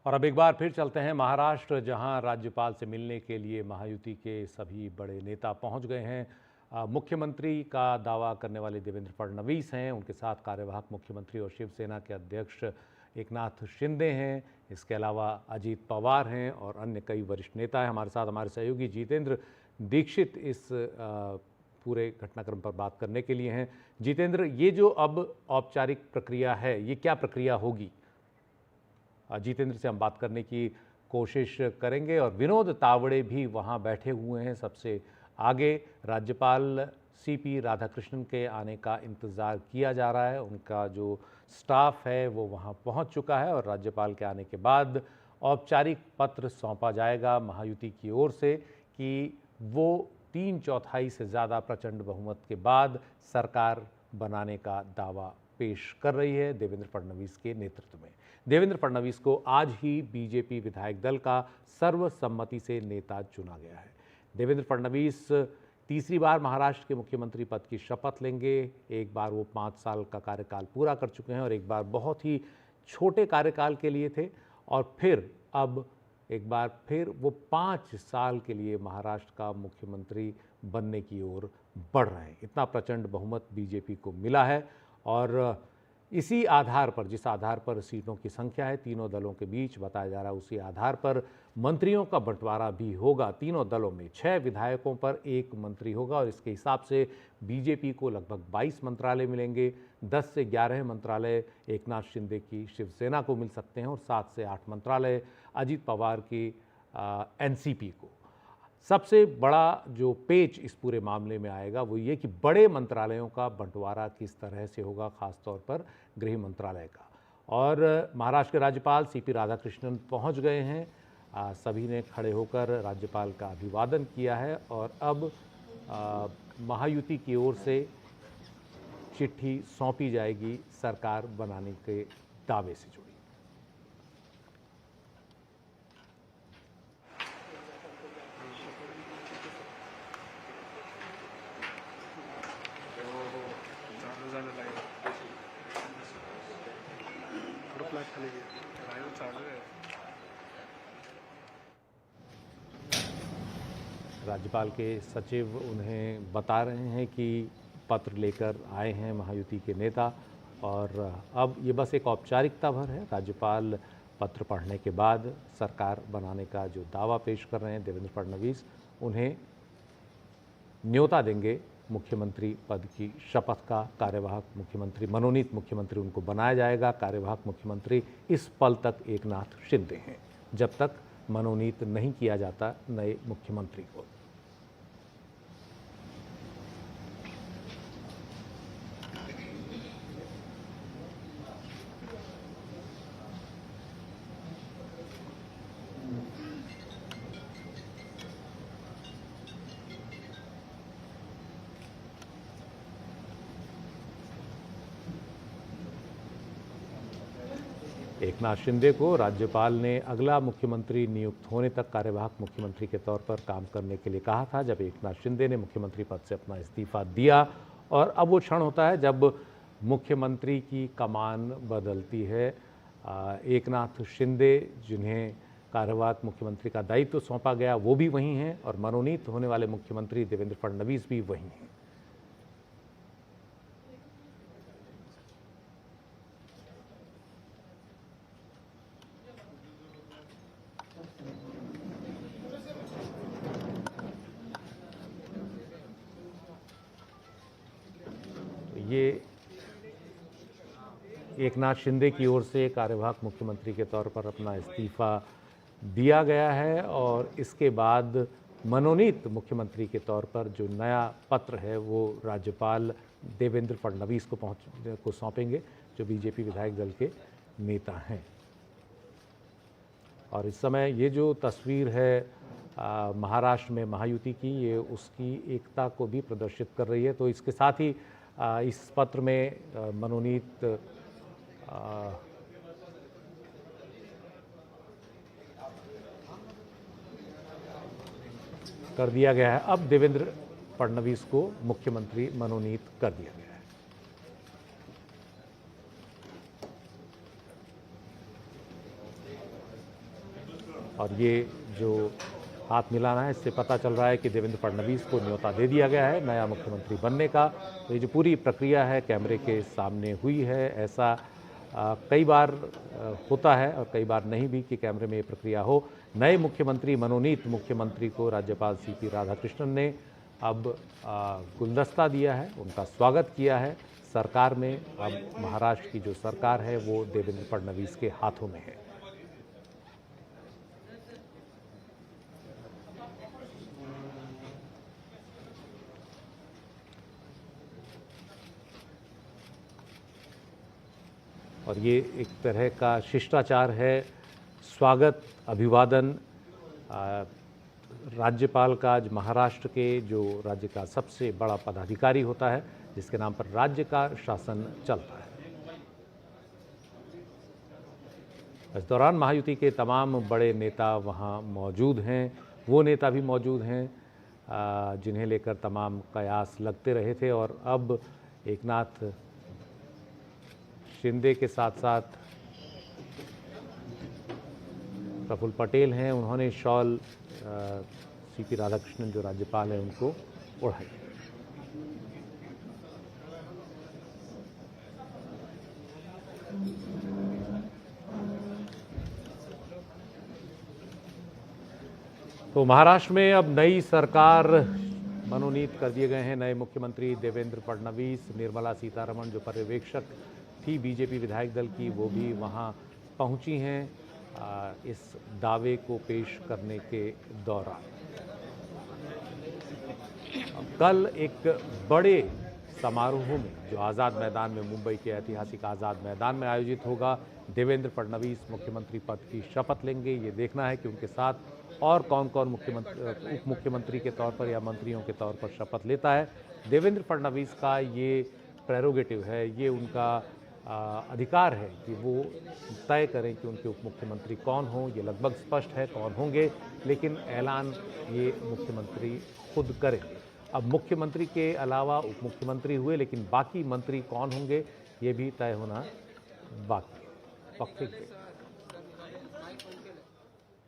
और अब एक बार फिर चलते हैं महाराष्ट्र, जहां राज्यपाल से मिलने के लिए महायुति के सभी बड़े नेता पहुंच गए हैं। मुख्यमंत्री का दावा करने वाले देवेंद्र फडणवीस हैं, उनके साथ कार्यवाहक मुख्यमंत्री और शिवसेना के अध्यक्ष एकनाथ शिंदे हैं। इसके अलावा अजीत पवार हैं और अन्य कई वरिष्ठ नेता हैं। हमारे साथ हमारे सहयोगी जितेंद्र दीक्षित इस पूरे घटनाक्रम पर बात करने के लिए हैं। जितेंद्र, ये जो अब औपचारिक प्रक्रिया है, ये क्या प्रक्रिया होगी? जितेंद्र से हम बात करने की कोशिश करेंगे। और विनोद तावड़े भी वहाँ बैठे हुए हैं सबसे आगे। राज्यपाल सीपी राधाकृष्णन के आने का इंतज़ार किया जा रहा है। उनका जो स्टाफ है वो वहाँ पहुँच चुका है और राज्यपाल के आने के बाद औपचारिक पत्र सौंपा जाएगा महायुति की ओर से कि वो 3/4 से ज़्यादा प्रचंड बहुमत के बाद सरकार बनाने का दावा पेश कर रही है देवेंद्र फडणवीस के नेतृत्व में। देवेंद्र फडणवीस को आज ही बीजेपी विधायक दल का सर्वसम्मति से नेता चुना गया है। देवेंद्र फडणवीस तीसरी बार महाराष्ट्र के मुख्यमंत्री पद की शपथ लेंगे। एक बार वो 5 साल का कार्यकाल पूरा कर चुके हैं और एक बार बहुत ही छोटे कार्यकाल के लिए थे, और फिर अब एक बार फिर वो 5 साल के लिए महाराष्ट्र का मुख्यमंत्री बनने की ओर बढ़ रहे हैं। इतना प्रचंड बहुमत बीजेपी को मिला है और इसी आधार पर, जिस आधार पर सीटों की संख्या है तीनों दलों के बीच बताया जा रहा है, उसी आधार पर मंत्रियों का बंटवारा भी होगा। तीनों दलों में 6 विधायकों पर 1 मंत्री होगा और इसके हिसाब से बीजेपी को लगभग 22 मंत्रालय मिलेंगे। 10 से 11 मंत्रालय एकनाथ शिंदे की शिवसेना को मिल सकते हैं और 7 से 8 मंत्रालय अजीत पवार की एनसीपी को। सबसे बड़ा जो पेच इस पूरे मामले में आएगा वो ये कि बड़े मंत्रालयों का बंटवारा किस तरह से होगा, खासतौर पर गृह मंत्रालय का। और महाराष्ट्र के राज्यपाल सीपी राधाकृष्णन पहुंच गए हैं। सभी ने खड़े होकर राज्यपाल का अभिवादन किया है और अब महायुति की ओर से चिट्ठी सौंपी जाएगी सरकार बनाने के दावे से जुड़ी। राज्यपाल के सचिव उन्हें बता रहे हैं कि पत्र लेकर आए हैं महायुति के नेता, और अब ये बस एक औपचारिकता भर है। राज्यपाल पत्र पढ़ने के बाद सरकार बनाने का जो दावा पेश कर रहे हैं देवेंद्र फडणवीस, उन्हें न्योता देंगे मुख्यमंत्री पद की शपथ का। कार्यवाहक मुख्यमंत्री, मनोनीत मुख्यमंत्री उनको बनाया जाएगा। कार्यवाहक मुख्यमंत्री इस पल तक एकनाथ शिंदे हैं, जब तक मनोनीत नहीं किया जाता नए मुख्यमंत्री को। एकनाथ शिंदे को राज्यपाल ने अगला मुख्यमंत्री नियुक्त होने तक कार्यवाहक मुख्यमंत्री के तौर पर काम करने के लिए कहा था, जब एकनाथ शिंदे ने मुख्यमंत्री पद से अपना इस्तीफा दिया। और अब वो क्षण होता है जब मुख्यमंत्री की कमान बदलती है। एकनाथ शिंदे, जिन्हें कार्यवाहक मुख्यमंत्री का दायित्व सौंपा गया, वो भी वहीं हैं और मनोनीत होने वाले मुख्यमंत्री देवेंद्र फडणवीस भी वहीं हैं। ये एकनाथ शिंदे की ओर से कार्यवाहक मुख्यमंत्री के तौर पर अपना इस्तीफा दिया गया है और इसके बाद मनोनीत मुख्यमंत्री के तौर पर जो नया पत्र है वो राज्यपाल देवेंद्र फडणवीस को सौंपेंगे, जो बीजेपी विधायक दल के नेता हैं। और इस समय ये जो तस्वीर है महाराष्ट्र में महायुति की, ये उसकी एकता को भी प्रदर्शित कर रही है। तो इसके साथ ही इस पत्र में मनोनीत कर दिया गया है। अब देवेंद्र फडणवीस को मुख्यमंत्री मनोनीत कर दिया गया है। और ये जो हाथ मिलाना है, इससे पता चल रहा है कि देवेंद्र फडणवीस को न्योता दे दिया गया है नया मुख्यमंत्री बनने का। तो ये जो पूरी प्रक्रिया है कैमरे के सामने हुई है। ऐसा कई बार होता है और कई बार नहीं भी कि कैमरे में ये प्रक्रिया हो। नए मुख्यमंत्री, मनोनीत मुख्यमंत्री को राज्यपाल सीपी राधाकृष्णन ने अब गुलदस्ता दिया है, उनका स्वागत किया है। सरकार में अब महाराष्ट्र की जो सरकार है वो देवेंद्र फडणवीस के हाथों में है। और ये एक तरह का शिष्टाचार है, स्वागत, अभिवादन। राज्यपाल का आज महाराष्ट्र के जो राज्य का सबसे बड़ा पदाधिकारी होता है, जिसके नाम पर राज्य का शासन चलता है। इस दौरान महायुति के तमाम बड़े नेता वहाँ मौजूद हैं। वो नेता भी मौजूद हैं जिन्हें लेकर तमाम कयास लगते रहे थे। और अब एकनाथ शिंदे के साथ साथ प्रफुल्ल पटेल हैं, उन्होंने शॉल सीपी राधाकृष्णन जो राज्यपाल हैं उनको ओढ़ाई। तो महाराष्ट्र में अब नई सरकार मनोनीत कर दिए गए हैं। नए मुख्यमंत्री देवेंद्र फडणवीस, निर्मला सीतारमण जो पर्यवेक्षक थी बीजेपी विधायक दल की, वो भी वहां पहुंची हैं इस दावे को पेश करने के दौरान। कल एक बड़े समारोह में जो आज़ाद मैदान में, मुंबई के ऐतिहासिक आज़ाद मैदान में आयोजित होगा, देवेंद्र फडणवीस मुख्यमंत्री पद की शपथ लेंगे। ये देखना है कि उनके साथ और कौन कौन उप मुख्यमंत्री के तौर पर या मंत्रियों के तौर पर शपथ लेता है। देवेंद्र फडणवीस का ये प्रेरोगेटिव है, ये उनका अधिकार है कि वो तय करें कि उनके उप मुख्यमंत्री कौन हों। ये लगभग स्पष्ट है कौन होंगे, लेकिन ऐलान ये मुख्यमंत्री खुद करेंगे। अब मुख्यमंत्री के अलावा उप मुख्यमंत्री हुए, लेकिन बाकी मंत्री कौन होंगे ये भी तय होना बाकी है।